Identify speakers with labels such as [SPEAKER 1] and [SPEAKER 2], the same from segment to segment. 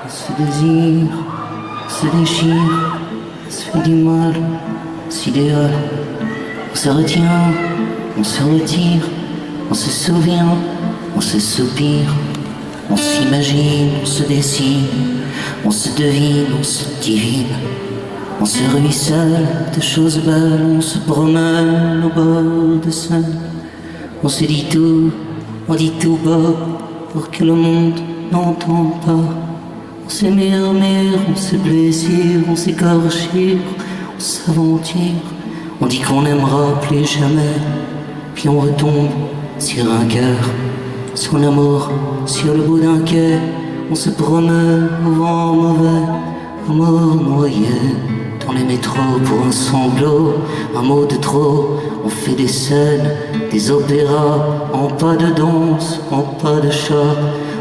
[SPEAKER 1] se désire, se déchire, se fait du mal, s'idéale. On se retient, on se retire, on se souvient, on se soupire, on s'imagine, on se dessine, on se devine, on se divine. On se ruisselle de choses belles, on se promène au bord de Seine. On se dit tout, on dit tout bas, pour que le monde n'entende pas. On se murmure, on se blessure, on s'écorchure, on s'aventure. On dit qu'on n'aimera plus jamais, puis on retombe sur un cœur. Son amour sur le bout d'un quai, on se promène au vent mauvais, un mort noyé dans les métros pour un sanglot, un mot de trop. On fait des scènes, des opéras, en pas de danse, en pas de chat.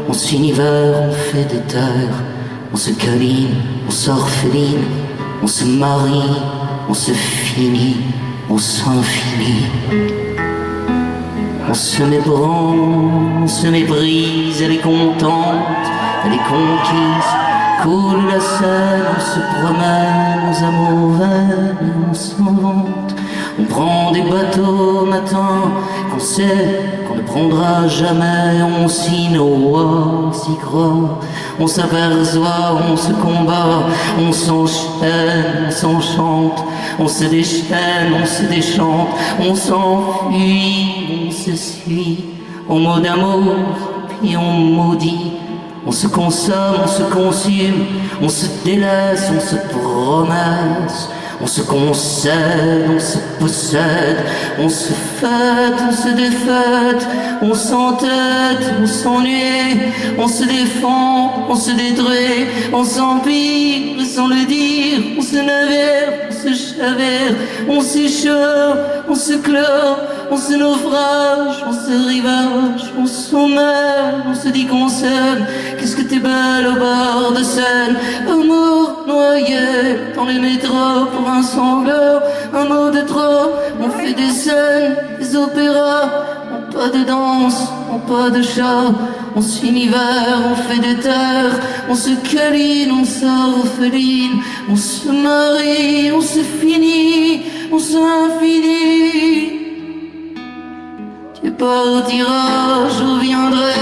[SPEAKER 1] On s'univers, on fait des terres, on se câline, on s'orpheline, on se marie, on se finit, on s'infinit. On se mébranle, on se méprise, elle est contente, elle est conquise. Coule la Seine, on se promène aux amours vaines, on s'invente. On prend des bateaux au matin qu'on sait qu'on ne prendra jamais. On s'innoue, on s'y croit, on s'aperçoit, on se combat, on s'enchaîne, on s'enchante, on se déchaîne, on se déchante, on s'enfuit, on se suit, au mot d'amour, puis on maudit. On se consomme, on se consume, on se délaisse, on se promesse. On se concède, on se possède, on se fête, on se défaite, on s'entête, on s'ennuie, on se défend, on se détruit, on s'empire sans le dire, on se navire, on se chavire, on s'échauffe, on se clôt, on se naufrage, on se rivage, on s'emmerde, on se dit qu'on s'aime. Qu'est-ce que t'es belle au bord de Seine, amour noyé dans les métros pour un sanglot, un mot de trop. On fait des scènes, des opéras, en pas de danse, en pas de chat. On s'univers, on fait des terres, on se câline, on s'orpheline, on se marie, on se finit, on s'infinit. Tu partiras, je reviendrai,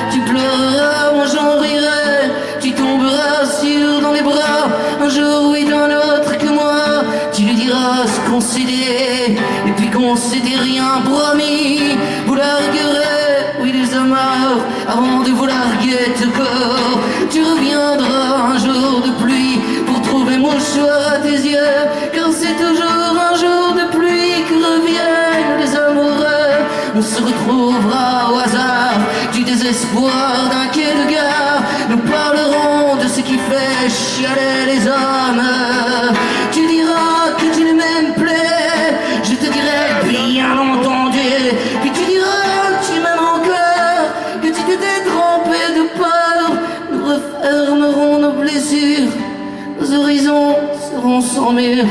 [SPEAKER 1] tu pleureras, moi j'en rirai, tu tomberas sûr dans les bras, un jour oui d'un autre que moi, tu lui diras ce qu'on s'est dit, et puis qu'on s'était rien promis, vous larguerez, oui les amarres, avant de vous larguer tout corps, tu reviendras un jour de pluie, pour trouver mon choix à tes yeux, car c'est toujours un jour de pluie que reviennent les amoureux. On se retrouvera au hasard du désespoir d'un quai de gare. Nous parlerons de ce qui fait chialer les hommes. Tu diras que tu ne m'aimes plus, je te dirai bien entendu. Puis tu diras que tu m'aimes encore, que tu t'étais trompé de peur. Nous refermerons nos blessures, nos horizons seront sans mur.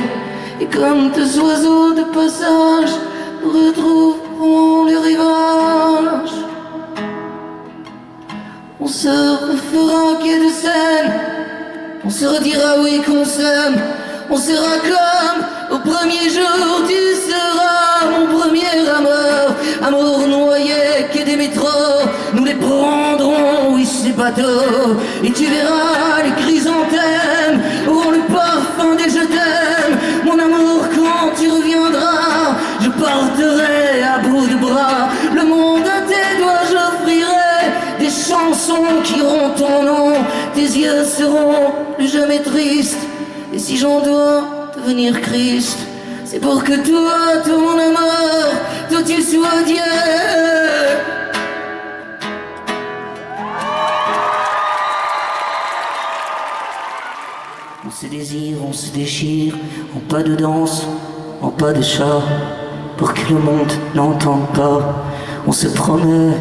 [SPEAKER 1] Et comme deux oiseaux de passage, nous retrouverons les rivages. On se refera un quai de Seine, on se redira oui qu'on s'aime. On sera comme au premier jour, tu seras mon premier amour. Amour noyé que des métros, nous les prendrons, oui ces bateaux. Et tu verras les chrysanthèmes auront le parfum des je t'aime. Mon amour quand tu reviendras, je porterai à bout de bras le monde à tes doigts, j'offrirai des chansons qui auront ton nom. Tes yeux seront plus jamais tristes. Et si j'en dois devenir Christ, c'est pour que toi, ton amour, toi tu sois Dieu. On se désire, on se déchire, en pas de danse, en pas de chat, pour que le monde n'entende pas. On se promet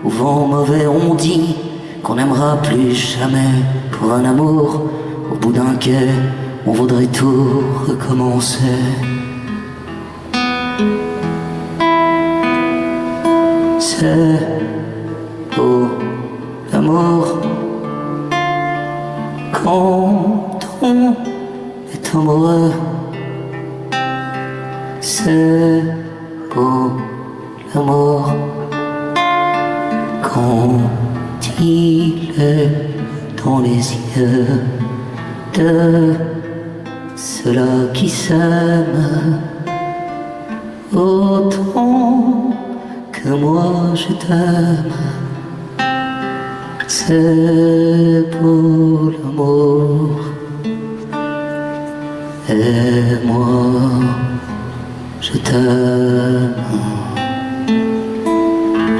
[SPEAKER 1] au vent mauvais, on dit qu'on n'aimera plus jamais. Pour un amour, au bout d'un quai, on voudrait tout recommencer. C'est beau l'amour, quand on est amoureux, c'est beau l'amour. Quand il est dans les yeux de ceux-là qui s'aiment autant que moi je t'aime, c'est beau l'amour. Et moi je t'aime.